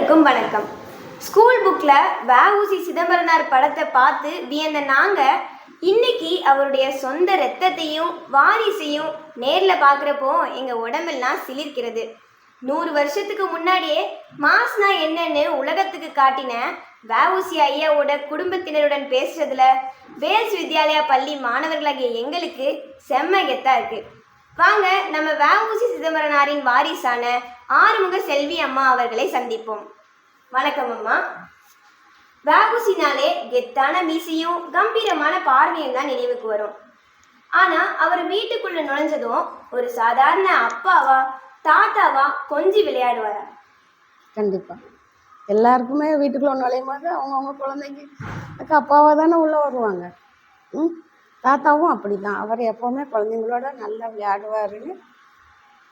அனைவருக்கும் வணக்கம். ஸ்கூல் புக்கில் வ.உ.சி. சிதம்பரனார் படத்தை பார்த்து வியந்த நாங்கள் இன்னைக்கு அவருடைய சொந்த ரத்தத்தையும் வாரிசையும் நேரில் பார்க்குறப்போ எங்கள் உடம்பெல்லாம் சிலிர்க்கிறது. 100 வருஷத்துக்கு முன்னாடியே மாஸ்னா என்னன்னு உலகத்துக்கு காட்டின வ.உ.சி. ஐயாவோட குடும்பத்தினருடன் பேசுறதுல வேல்ஸ் வித்யாலயா பள்ளி மாணவர்களாகிய எங்களுக்கு செம்ம கெத்தா இருக்கு. வாங்க நம்ம வ.உ.சி. சிதம்பரனாரின் வாரிசான ஆறுமுக செல்வி அம்மா அவர்களை சந்திப்போம். வணக்கம் அம்மா. வ.உ.சி.நாலே கெத்தான மீசையும் கம்பீரமான பார்வையும் தான் நினைவுக்கு வரும். ஆனால் அவர் வீட்டுக்குள்ள நுழைஞ்சதும் ஒரு சாதாரண அப்பாவா தாத்தாவா கொஞ்சி விளையாடுவாரா? கண்டிப்பாக எல்லாருக்குமே வீட்டுக்குள்ள நுழையும் போது அவங்கவுங்க குழந்தைங்க அப்பாவாக தானே உள்ளே வருவாங்க. தாத்தாவும் அப்படி தான். அவர் எப்போவுமே குழந்தைங்களோட நல்லா விளையாடுவாருன்னு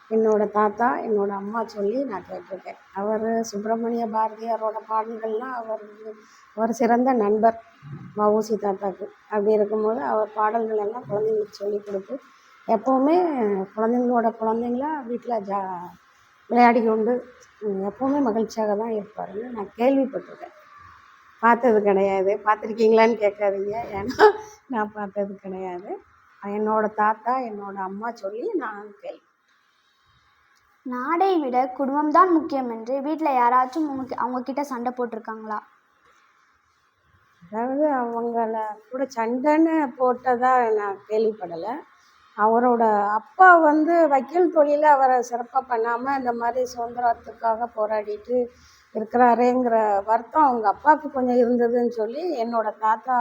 என்னோட தாத்தா என்னோட அம்மா சொல்லி நான் கேட்டிருக்கேன். அவர் சுப்பிரமணிய பாரதியாரோட பாடல்கள்லாம் அவர் சிறந்த நண்பர் வ.உ.சி. தாத்தாக்கு. அப்படி இருக்கும்போது அவர் பாடல்கள் எல்லாம் குழந்தைங்களுக்கு சொல்லி கொடுத்து எப்போவுமே குழந்தைங்களா வீட்டில் விளையாடி கொண்டு எப்போவுமே மகிழ்ச்சியாக தான் இருப்பாருன்னு நான் கேள்விப்பட்டிருக்கேன். பார்த்தது கிடையாது. பார்த்துருக்கீங்களான்னு கேட்காதீங்க, ஏன்னா நான் பார்த்தது கிடையாது. என்னோட தாத்தா என்னோட அம்மா சொல்லி நான் கேள்வி. நாடை விட குடும்பம்தான் முக்கியம் என்று வீட்டில் யாராச்சும் அவங்க கிட்ட சண்டை போட்டிருக்காங்களா? அதாவது அவங்கள கூட சண்டைன்னு போட்டதா நான் கேள்விப்படலை. அவரோட அப்பா வக்கீல் தொழிலை அவரை சிறப்பாக பண்ணாமல் இந்த மாதிரி சுதந்திரத்துக்காக போராடிட்டு இருக்கிறாரேங்கிற வருத்தம் அவங்க அப்பாவுக்கு கொஞ்சம் இருந்ததுன்னு சொல்லி என்னோட தாத்தா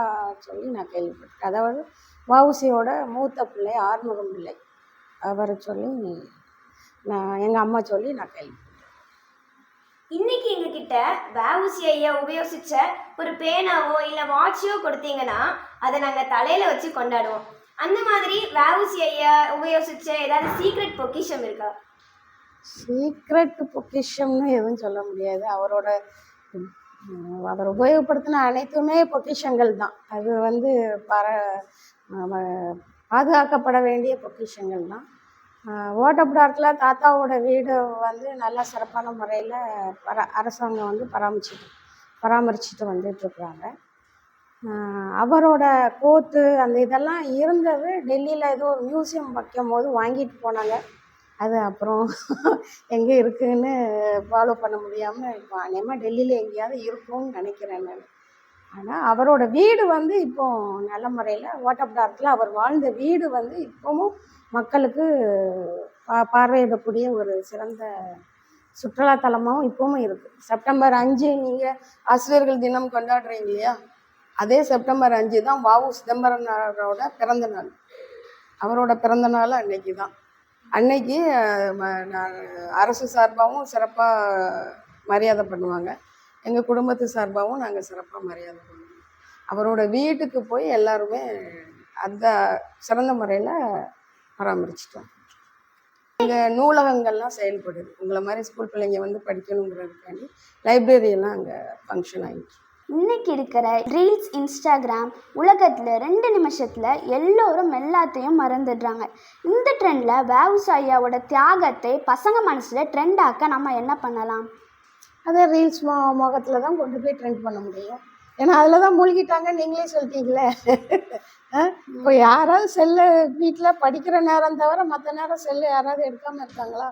சொல்லி நான் கேள்விப்பட்டேன். அதாவது வ.உ.சி.யோட மூத்த பிள்ளை ஆறுமுகம் பிள்ளை அவரை சொல்லி எங்கள் அம்மா சொல்லி நான் கேள்விப்பட்டேன். இன்னைக்கு எங்ககிட்ட வ.உ.சி. ஐயா உபயோகிச்ச ஒரு பேனாவோ இல்லை வாட்சோ கொடுத்தீங்கன்னா அதை நாங்கள் தலையில் வச்சு கொண்டாடுவோம். அந்த மாதிரி வ.உ.சி. ஐயா உபயோகிச்ச ஏதாவது சீக்ரெட் பொக்கிஷம் இருக்கா? சீக்ரெட் பொக்கிஷம்னு எதுவும் சொல்ல முடியாது. அவர் உபயோகப்படுத்தின அனைத்துமே பொக்கிஷங்கள் தான். அது பாதுகாக்கப்பட வேண்டிய பொக்கிஷங்கள் தான். ஓட்டப்பிடாரத்தில் தாத்தாவோட வீடு நல்லா சிறப்பான முறையில் அரசாங்கம் பராமரிச்சுட்டு வந்துட்டுருக்குறாங்க. அவரோட கோத்து அந்த இதெல்லாம் இருந்தது டெல்லியில் ஏதோ ஒரு மியூசியம் வைக்கும் போது வாங்கிட்டு போனாங்க. அது அப்புறம் எங்கே இருக்குதுன்னு ஃபாலோ பண்ண முடியாமல் இப்போ அநேகமாக டெல்லியில் எங்கேயாவது இருக்கும்னு நினைக்கிறேன் நான். ஆனால் அவரோட வீடு இப்போது நல்ல முறையில் ஓட்டப்பிடாரத்தில் அவர் வாழ்ந்த வீடு இப்போவும் மக்களுக்கு பார்வையிடக்கூடிய ஒரு சிறந்த சுற்றுலாத்தலமாகவும் இப்போவும் இருக்குது. செப்டம்பர் 5 நீங்கள் ஆசிரியர்கள் தினம் கொண்டாடுறீங்க இல்லையா? அதே செப்டம்பர் 5 தான் வ.உ. சிதம்பரனாரோட பிறந்த நாள். அவரோட பிறந்த நாள் அன்னைக்கு தான். அன்னைக்கு அரசு சார்பாகவும் சிறப்பாக மரியாதை பண்ணுவாங்க. எங்கள் குடும்பத்து சார்பாகவும் நாங்கள் சிறப்பாக மரியாதை பண்ணுவோம். அவரோட வீட்டுக்கு போய் எல்லாருமே அந்த சிறந்த முறையில் பராமரிச்சிட்டோம். இங்கே நூலகங்கள்லாம் செயல்படுது. உங்களை மாதிரி ஸ்கூல் பிள்ளைங்க படிக்கணுங்கிறதுக்காண்டி லைப்ரரியெல்லாம் அங்கே ஃபங்க்ஷன் ஆகிடுச்சு. இன்னைக்கு இருக்கிற ரீல்ஸ், இன்ஸ்டாகிராம் உலகத்தில் 2 நிமிஷத்தில் எல்லோரும் எல்லாத்தையும் மறந்துடுறாங்க. இந்த ட்ரெண்டில் வ.உ.சி. ஐயாவோட தியாகத்தை பசங்க மனசில் ட்ரெண்ட் ஆக்க நம்ம என்ன பண்ணலாம்? அதே ரீல்ஸ் முகத்தில் தான் கொண்டு போய் ட்ரெண்ட் பண்ண முடியும். ஏன்னா அதில் தான் மூழ்கிட்டாங்க. நீங்களே சொல்லிட்டீங்களே. இப்போ யாராவது செல்லு வீட்டில் படிக்கிற நேரம் தவிர மற்ற நேரம் செல்லு யாராவது எடுக்காமல் இருக்காங்களா?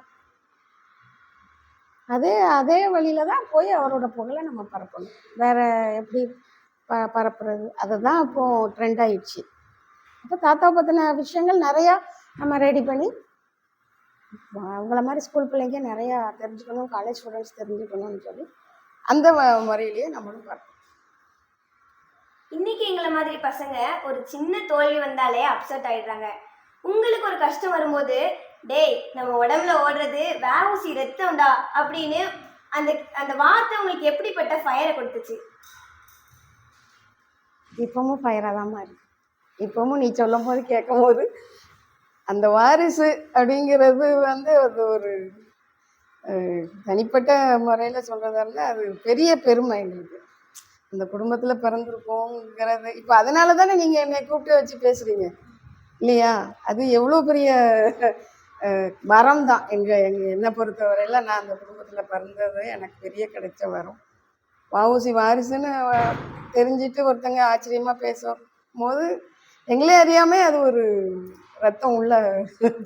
அதே வழியில் தான் போய் அவரோட புகழை நம்ம பரப்பணும். வேறு எப்படி பரப்புறது? அதுதான் இப்போது ட்ரெண்ட் ஆகிடுச்சு. அப்போ தாத்தாவை பற்றின விஷயங்கள் நிறையா நம்ம ரெடி பண்ணி அவங்கள மாதிரி ஸ்கூல் பிள்ளைங்க நிறையா தெரிஞ்சுக்கணும், காலேஜ் ஸ்டூடெண்ட்ஸ் தெரிஞ்சுக்கணும்னு சொல்லி அந்த முறையிலேயே நம்மளும் பரப்போம். இன்னைக்கு எங்களை மாதிரி பசங்க ஒரு சின்ன தோல்வி வந்தாலே அப்செட் ஆகிடுறாங்க. உங்களுக்கு ஒரு கஷ்டம் வரும்போது டேய் நம்ம உடம்புல ஓடுறது வ.உ.சி. ரத்தம்டா அப்படின்னு அந்த வார்த்தை உங்களுக்கு எப்படிப்பட்ட ஃபயரை கொடுத்துச்சு? இப்பவும் ஃபயராக தான் இருக்கு. இப்பவும் நீ சொல்லும் போது கேட்கும் போது அந்த வாரிசு அப்படிங்கிறது அது ஒரு தனிப்பட்ட முறையில் சொல்கிறதால அது பெரிய பெருமை எங்களுக்கு. அந்த குடும்பத்தில் பிறந்திருக்கோங்கிறது இப்போ அதனால தானே நீங்கள் என்னை கூப்பிட்டு வச்சு பேசுகிறீங்க இல்லையா? அது எவ்வளோ பெரிய வரம் தான். என்னை பொறுத்தவரையில் நான் அந்த குடும்பத்தில் பிறந்தது எனக்கு பெரிய கிடைச்ச வரம். வஉசி வாரிசுன்னு தெரிஞ்சிட்டு ஒருத்தங்க ஆச்சரியமாக பேசும் போது எங்களே அறியாமே அது ஒரு ரத்தம் உள்ள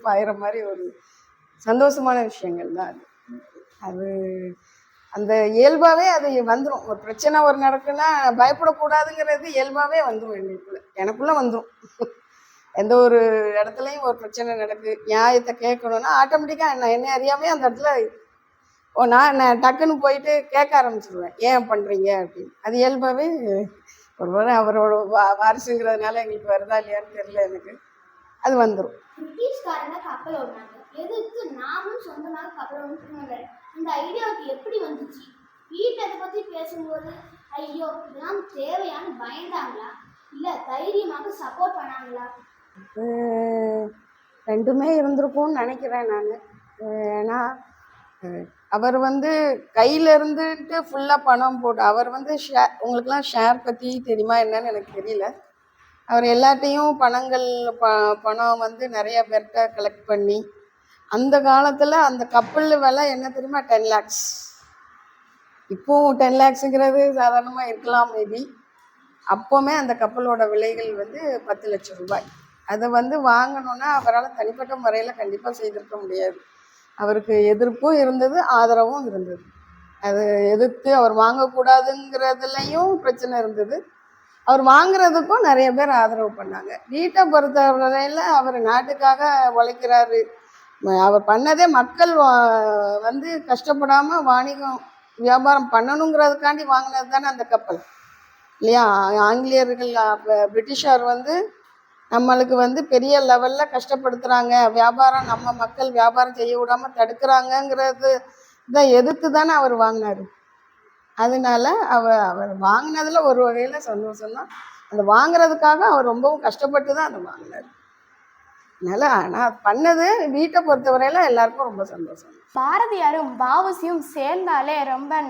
பாயிற மாதிரி ஒரு சந்தோஷமான விஷயங்கள் தான் அது. அது அந்த இயல்பாகவே அது வந்துடும். ஒரு பிரச்சனை ஒரு நடக்குன்னா பயப்படக்கூடாதுங்கிறது இயல்பாகவே வந்துடும் எனக்குள்ளே வந்துடும். எந்த ஒரு இடத்துலையும் ஒரு பிரச்சனை நடக்கு, நியாயத்தை கேட்கணுன்னா ஆட்டோமேட்டிக்காக என்னை அறியாமே அந்த இடத்துல நான் டக்குன்னு போயிட்டு கேட்க ஆரம்பிச்சிடுவேன், ஏன் பண்ணுறீங்க அப்படின்னு. அது இயல்பாகவே ஒருவேளை அவரோட வாரிசுங்கிறதுனால எங்களுக்கு வருதா இல்லையான்னு தெரியல, எனக்கு அது வந்துடும். பிரிட்டிஷ்காரங்க கப்பல் ஓடினாங்க, எதுக்கு நாமும் சொந்தமாக கப்பல் ஓட்டுனாங்க? இந்த ஐடியாவுக்கு எப்படி வந்துச்சு? வீட்டில் அதை பற்றி பேசும்போது ஐயோ இதெல்லாம் தேவையான்னு பயந்தாங்களா, இல்லை தைரியமாக சப்போர்ட் பண்ணாங்களா? ரெண்டுமே இருந்திருக்கும்னு நினைக்கிறேன் நான். ஏன்னா அவர் கையில் இருந்துட்டு ஃபுல்லாக பணம் போட்டு அவர் உங்களுக்கெல்லாம் ஷேர் பற்றி தெரியுமா என்னன்னு எனக்கு தெரியல. அவர் எல்லாத்தையும் பணம் நிறைய பேர்கிட்ட கலெக்ட் பண்ணி அந்த காலத்தில் அந்த கப்பல் விலை என்ன தெரியுமா, 10 lakhs. இப்போவும் 10 lakhsங்கிறது சாதாரணமாக இருக்கலாம் மேபி. அப்போவுமே அந்த கப்பலோட விலைகள் 10 லட்சம் ரூபாய். அதை வாங்கணுன்னா அவரால் தனிப்பட்ட முறையில் கண்டிப்பாக செய்திருக்க முடியாது. அவருக்கு எதிர்ப்பும் இருந்தது, ஆதரவும் இருந்தது. அது எதிர்த்து அவர் வாங்கக்கூடாதுங்கிறதுலையும் பிரச்சனை இருந்தது, அவர் வாங்குறதுக்கும் நிறைய பேர் ஆதரவு பண்ணாங்க. வீட்டை பொறுத்தவரையில் அவர் நாட்டுக்காக உழைக்கிறாரு. அவர் பண்ணதே மக்கள் கஷ்டப்படாமல் வாணிகம் வியாபாரம் பண்ணணுங்கிறதுக்காண்டி வாங்கினது தானே அந்த கப்பல் இல்லையா? ஆங்கிலேயர்கள் பிரிட்டிஷார் நம்மளுக்கு பெரிய லெவலில் கஷ்டப்படுத்துகிறாங்க, வியாபாரம் நம்ம மக்கள் வியாபாரம் செய்ய விடாமல் தடுக்கிறாங்கங்கிறது இதை எதிர்த்து தானே அவர் வாங்கினார். அதனால அவர் வாங்கினதில் ஒரு வகையில் சந்தோஷம்தான். அந்த வாங்குறதுக்காக அவர் ரொம்பவும் கஷ்டப்பட்டு தான் அதை வாங்கினார். அதனால் ஆனால் பண்ணது வீட்டை பொறுத்தவரையில் எல்லாருக்கும் ரொம்ப சந்தோஷம். பாரதியாரும் வஉசியும் சேர்ந்தாலே ரொம்ப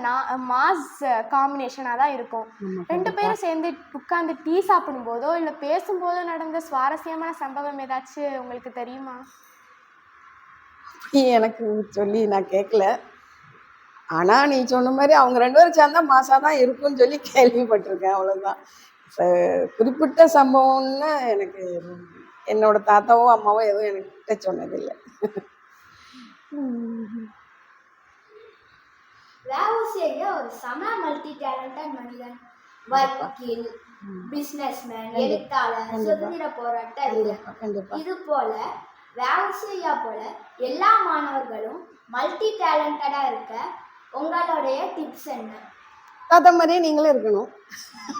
மாஸ் காம்பினேஷனாக தான் இருக்கும். ரெண்டு பேரும் சேர்ந்து உட்காந்து டீ சாப்பிடும்போதோ இல்லை பேசும்போதோ நடந்த சுவாரஸ்யமான சம்பவம் ஏதாச்சும் உங்களுக்கு தெரியுமா? எனக்கு சொல்லி நான் கேட்கல. ஆனால் நீ சொன்ன மாதிரி அவங்க 2 பேரும் சேர்ந்தா மாசாக தான் இருக்கும்னு சொல்லி கேள்விப்பட்டிருக்கேன், அவ்வளோதான். குறிப்பிட்ட சம்பவம்னு எனக்கு என்னோட தாத்தாவோ அம்மாவோ எதுவும் என்கிட்ட சொன்னதில்லை. வஉசி ஒரு சம மல்டி டேலண்டட் மனிதன். வக்கீல், பிசினஸ்மேன், எழுத்தாளர், சுதந்திர போராட்ட இது போல வஉசி போல எல்லா மாணவர்களும் மல்டி டேலண்டடா இருக்க உங்களுடைய டிப்ஸ் என்ன? தாத்தா மாதிரியே நீங்களும் இருக்கணும்,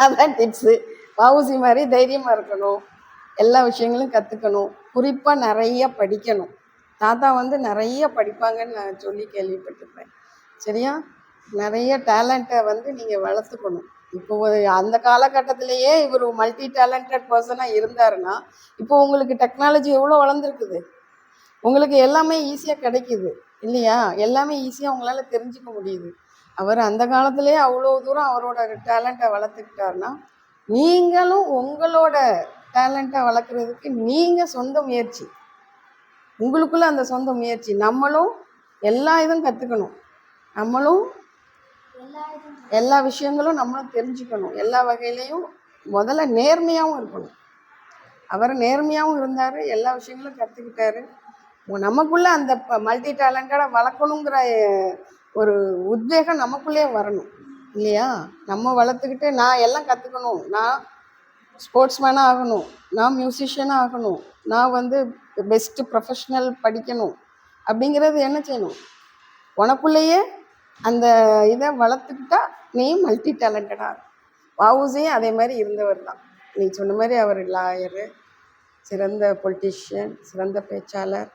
அதான் டிப்ஸு. வஉசி மாதிரி தைரியமாக இருக்கணும், எல்லா விஷயங்களும் கற்றுக்கணும், குறிப்பாக நிறைய படிக்கணும். தாத்தா நிறைய படிப்பாங்கன்னு நான் சொல்லி கேள்விப்பட்டிருப்பேன். சரியா? நிறைய டேலண்ட்டை நீங்கள் வளர்த்துக்கணும். இப்போ அந்த காலகட்டத்திலேயே இவர் மல்டி டேலண்டட் பர்சனாக இருந்தாருன்னா இப்போ உங்களுக்கு டெக்னாலஜி எவ்வளோ வளர்ந்துருக்குது, உங்களுக்கு எல்லாமே ஈஸியாக கிடைக்கிது இல்லையா? எல்லாமே ஈஸியாக உங்களால் தெரிஞ்சுக்க முடியுது. அவர் அந்த காலத்திலேயே அவ்வளோ தூரம் அவரோட டேலண்ட்டை வளர்த்துக்கிட்டாருன்னா நீங்களும் உங்களோட டேலண்ட்டை வளர்க்குறதுக்கு நீங்கள் சொந்த முயற்சி, உங்களுக்குள்ள அந்த சொந்த முயற்சி. நம்மளும் எல்லா இதுவும் கற்றுக்கணும், நம்மளும் எல்லா விஷயங்களும் நம்மளும் தெரிஞ்சுக்கணும், எல்லா வகையிலையும். முதல்ல நேர்மையாகவும் இருக்கணும். அவர் நேர்மையாகவும் இருந்தார், எல்லா விஷயங்களும் கற்றுக்கிட்டாரு. நமக்குள்ளே அந்த மல்டி டேலண்டடாக வளர்க்கணுங்கிற ஒரு உத்வேகம் நமக்குள்ளேயே வரணும் இல்லையா? நம்ம வளர்த்துக்கிட்டு நான் எல்லாம் கற்றுக்கணும், நான் ஸ்போர்ட்ஸ்மேனாக ஆகணும், நான் மியூசிஷியனாக ஆகணும், நான் பெஸ்ட்டு ப்ரொஃபஷ்னல் படிக்கணும் அப்படிங்கிறது என்ன செய்யணும்? உனக்குள்ளேயே அந்த இதை வளர்த்துக்கிட்டா நீ மல்டி டேலண்டடாக. வஉசியும் அதே மாதிரி இருந்தவர் தான். நீ சொன்ன மாதிரி அவர் லாயரு, சிறந்த பொலிட்டிஷியன், சிறந்த பேச்சாளர்.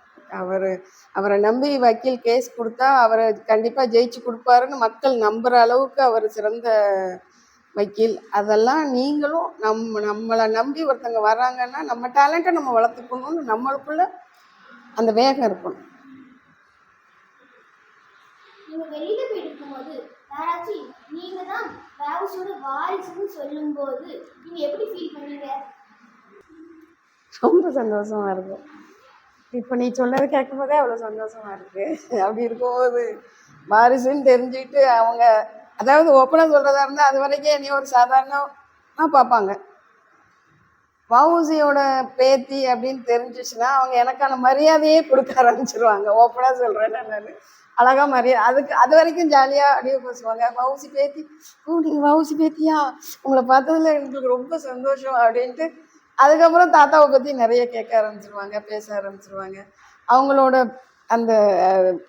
அவரை நம்பி வக்கீல் கேஸ் கொடுத்தா அவரை கண்டிப்பாக ஜெயிச்சு கொடுப்பாருன்னு மக்கள் நம்புகிற அளவுக்கு அவர் சிறந்த வக்கீல். அதெல்லாம் நீங்களும் நம்மளை நம்பி ஒருத்தங்க வர்றாங்கன்னா நம்ம டேலண்ட்டை நம்ம வளர்த்துக்கணும்னு நம்மளுக்குள்ள அந்த வேகம் இருக்கணும். நீங்க வெளியில போயிருக்கும்போது யாராச்சும் நீங்க தான் வஉசியோட வாரிசுன்னு சொல்லும்போது நீங்க எப்படி ஃபீல் பண்ணீங்க? ரொம்ப சந்தோஷமா இருக்கும். இப்போ நீ சொன்னது கேட்கும்போதே அவ்வளோ சந்தோஷமா இருக்கு. அப்படி இருக்கும்போது வாரிசுன்னு தெரிஞ்சுக்கிட்டு அவங்க, அதாவது ஓப்பனாக சொல்கிறதா இருந்தால் அது வரைக்கும் என்னைய ஒரு சாதாரணமாக பார்ப்பாங்க. வஉசியோட பேத்தி அப்படின்னு தெரிஞ்சிச்சுன்னா அவங்க எனக்கான மரியாதையே கொடுக்க ஆரம்பிச்சிருவாங்க. ஓப்பனாக சொல்கிறேன் நான். அழகாக மரியாதை, அதுக்கு அது வரைக்கும் ஜாலியாக அப்படியே பேசுவாங்க. வஉசி பேத்தி, ஓ நீங்கள் வஉசி பேத்தியா, உங்களை பார்த்ததுல எங்களுக்கு ரொம்ப சந்தோஷம் அப்படின்ட்டு. அதுக்கப்புறம் தாத்தாவை பற்றி நிறைய கேட்க ஆரம்பிச்சிருவாங்க, பேச ஆரம்பிச்சிருவாங்க. அவங்களோட அந்த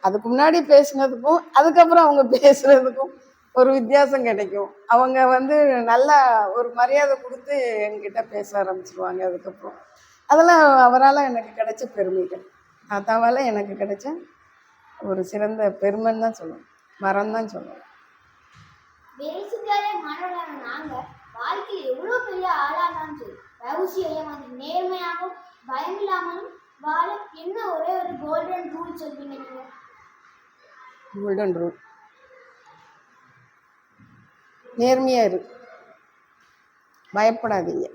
அதுக்கு முன்னாடி பேசுனதுக்கும் அதுக்கப்புறம் அவங்க பேசுனதுக்கும் ஒரு வித்தியாசம் கிடைக்கும். அவங்க வந்து நல்லா ஒரு மரியாதை கொடுத்து என்கிட்ட பேச ஆரம்பிச்சிருவாங்க. அதுக்கப்புறம் அதெல்லாம் அவரால் எனக்கு கிடைச்ச பெருமைகள், தாத்தாவால் எனக்கு கிடைச்ச ஒரு சிறந்த பெருமைன்னு தான் சொல்லணும், மரம் தான் சொல்லணும். வேலைக்கார மாணவர்களான நாங்க வாழ்க்கையில் எவ்வளவு பெரிய ஆளானாலும் சரி, வஉசி ஐயா மாதிரி நேர்மையாகவும் பயமில்லாமலும் வாழ என்ன ஒரே ஒரு கோல்டன் ரூல் சொல்வீங்க நீங்க? கோல்டன் ரூல், நேர்மையாக இரு, பயப்படாதீங்க,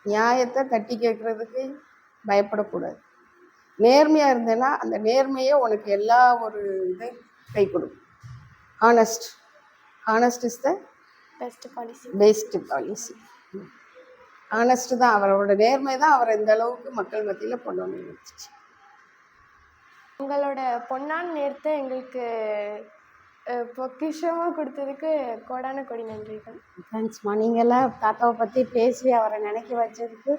நியாயத்தை தட்டி கேட்குறதுக்கு பயப்படக்கூடாது. நேர்மையாக இருந்தேன்னா அந்த நேர்மையே உனக்கு எல்லா ஒரு இதை கை கொடுக்கும். Honest is the best policy. Honest தான், அவரோட நேர்மை தான் அவரை இந்த அளவுக்கு மக்கள் மத்தியில் கொண்டு வந்து நிறுத்துச்சு. உங்களோட பொன்னான நேரத்தை எங்களுக்கு பொக்கிஷமாக கொடுத்ததுக்கு கோடான கோடி நன்றிகள். தேங்க்ஸ்மா. நீங்கள்லாம் தாத்தாவை பற்றி பேசி அவரை நினைக்க வச்சதுக்கு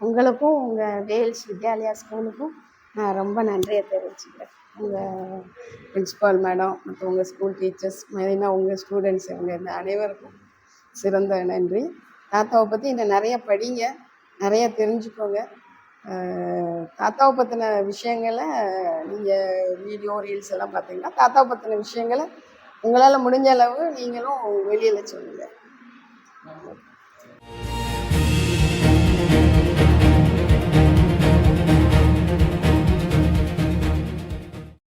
உங்களுக்கும் உங்கள் வேல்ஸ் வித்யாலயா ஸ்கூலுக்கும் நான் ரொம்ப நன்றியை தெரிவிச்சுக்கிறேன். உங்கள் பிரின்சிபால் மேடம் மற்றும் உங்கள் ஸ்கூல் டீச்சர்ஸ், மெயினாக உங்கள் ஸ்டூடெண்ட்ஸ், இவங்க இந்த அனைவருக்கும் சிறந்த நன்றி. தாத்தாவை பற்றி இன்னும் நிறைய படிங்க, நிறைய தெரிஞ்சுக்கோங்க. தாத்தாவை பற்றின விஷயங்களை நீங்கள் வீடியோ ரீல்ஸ் எல்லாம் பார்த்தீங்கன்னா தாத்தாவை பற்றின விஷயங்களை உங்களால் முடிஞ்ச அளவு நீங்களும் வெளியில் சொல்லுங்கள்.